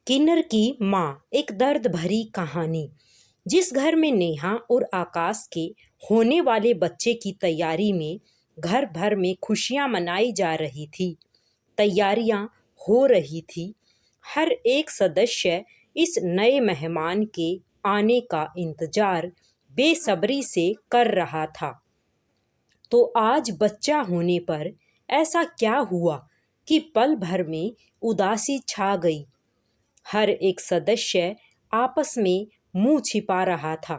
किन्नर की माँ, एक दर्द भरी कहानी। जिस घर में नेहा और आकाश के होने वाले बच्चे की तैयारी में घर भर में खुशियां मनाई जा रही थी। तैयारियां हो रही थी। हर एक सदस्य इस नए मेहमान के आने का इंतजार बेसब्री से कर रहा था। तो आज बच्चा होने पर ऐसा क्या हुआ कि पल भर में उदासी छा गई। हर एक सदस्य आपस में मुंह छिपा रहा था,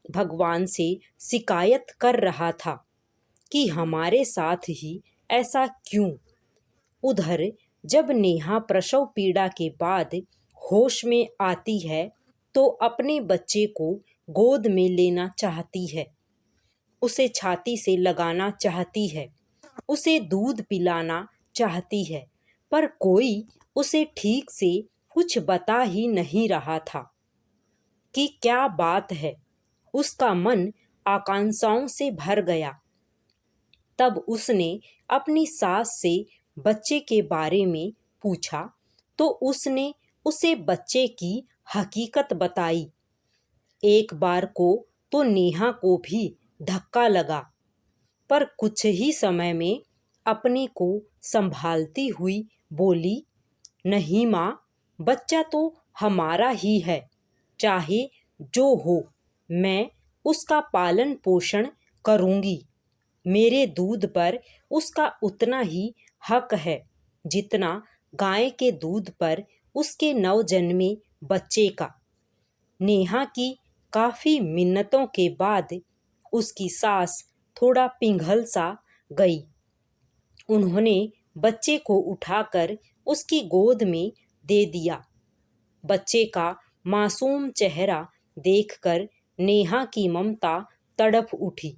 भगवान से शिकायत कर रहा था कि हमारे साथ ही ऐसा क्यों। उधर जब नेहा प्रसव पीड़ा के बाद होश में आती है तो अपने बच्चे को गोद में लेना चाहती है, उसे छाती से लगाना चाहती है, उसे दूध पिलाना चाहती है, पर कोई उसे ठीक से कुछ बता ही नहीं रहा था कि क्या बात है। उसका मन आकांक्षाओं से भर गया। तब उसने अपनी सास से बच्चे के बारे में पूछा तो उसने उसे बच्चे की हकीकत बताई। एक बार को तो नेहा को भी धक्का लगा, पर कुछ ही समय में अपने को संभालती हुई बोली, नहीं माँ, बच्चा तो हमारा ही है, चाहे जो हो मैं उसका पालन पोषण करूँगी। मेरे दूध पर उसका उतना ही हक है जितना गाय के दूध पर उसके नवजन्मे बच्चे का। नेहा की काफ़ी मिन्नतों के बाद उसकी सास थोड़ा पिघल सा गई। उन्होंने बच्चे को उठाकर उसकी गोद में दे दिया। बच्चे का मासूम चेहरा देखकर नेहा की ममता तड़प उठी।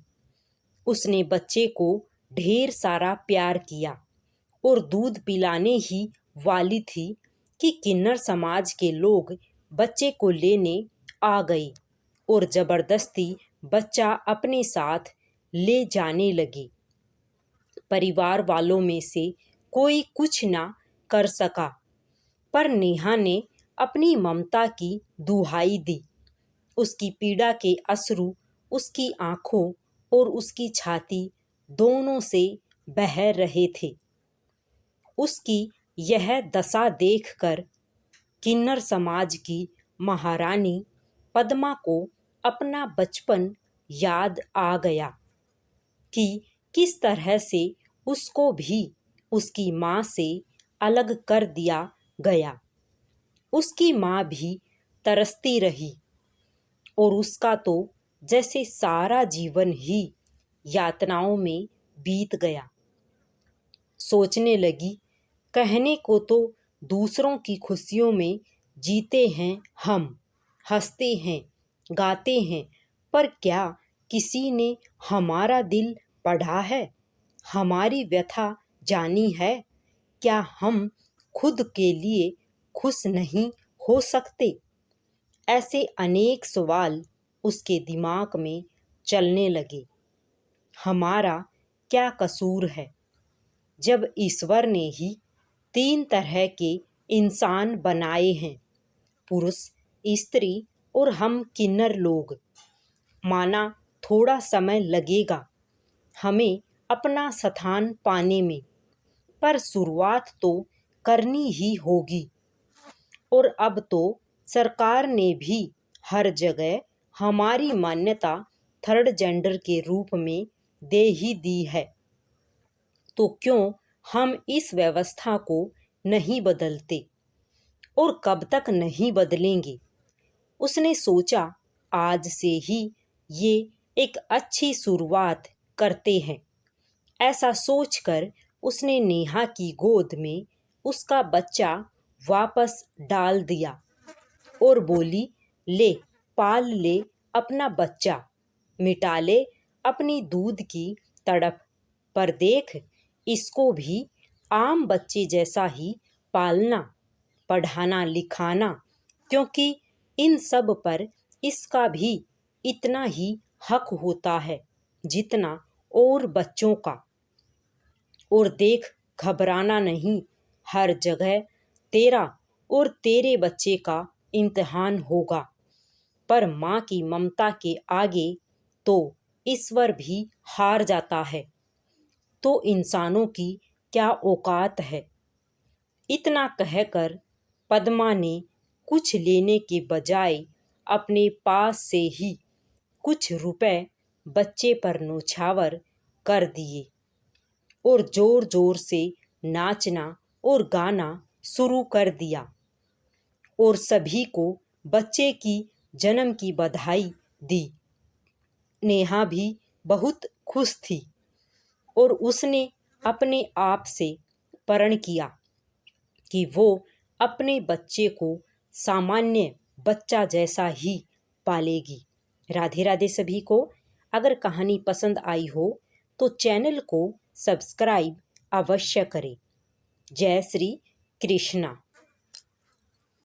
उसने बच्चे को ढेर सारा प्यार किया और दूध पिलाने ही वाली थी कि किन्नर समाज के लोग बच्चे को लेने आ गए और जबरदस्ती बच्चा अपने साथ ले जाने लगे। परिवार वालों में से कोई कुछ ना कर सका, पर नेहा ने अपनी ममता की दुहाई दी। उसकी पीड़ा के अश्रु उसकी आंखों और उसकी छाती दोनों से बह रहे थे। उसकी यह दशा देखकर किन्नर समाज की महारानी पद्मा को अपना बचपन याद आ गया कि किस तरह से उसको भी उसकी माँ से अलग कर दिया गया। उसकी माँ भी तरसती रही और उसका तो जैसे सारा जीवन ही यातनाओं में बीत गया। सोचने लगी, कहने को तो दूसरों की खुशियों में जीते हैं हम, हंसते हैं, गाते हैं, पर क्या किसी ने हमारा दिल पढ़ा है, हमारी व्यथा जानी है? क्या हम खुद के लिए खुश नहीं हो सकते? ऐसे अनेक सवाल उसके दिमाग में चलने लगे। हमारा क्या कसूर है जब ईश्वर ने ही 3 तरह के इंसान बनाए हैं, पुरुष, स्त्री और हम किन्नर लोग। माना थोड़ा समय लगेगा हमें अपना स्थान पाने में, पर शुरुआत तो करनी ही होगी। और अब तो सरकार ने भी हर जगह हमारी मान्यता थर्ड जेंडर के रूप में दे ही दी है, तो क्यों हम इस व्यवस्था को नहीं बदलते? और कब तक नहीं बदलेंगे? उसने सोचा, आज से ही ये एक अच्छी शुरुआत करते हैं। ऐसा सोचकर उसने नेहा की गोद में उसका बच्चा वापस डाल दिया और बोली, ले पाल ले अपना बच्चा, मिटा ले अपनी दूध की तड़प, पर देख इसको भी आम बच्चे जैसा ही पालना, पढ़ाना लिखाना, क्योंकि इन सब पर इसका भी इतना ही हक होता है जितना और बच्चों का। और देख, घबराना नहीं, हर जगह तेरा और तेरे बच्चे का इम्तिहान होगा। पर माँ की ममता के आगे तो ईश्वर भी हार जाता है, तो इंसानों की क्या औकात है। इतना कहकर पद्मा ने कुछ लेने के बजाय अपने पास से ही कुछ रुपए बच्चे पर नौछावर कर दिए और जोर जोर से नाचना और गाना शुरू कर दिया और सभी को बच्चे की जन्म की बधाई दी। नेहा भी बहुत खुश थी और उसने अपने आप से प्रण किया कि वो अपने बच्चे को सामान्य बच्चा जैसा ही पालेगी। राधे राधे सभी को। अगर कहानी पसंद आई हो तो चैनल को सब्सक्राइब अवश्य करें। जय श्री कृष्णा।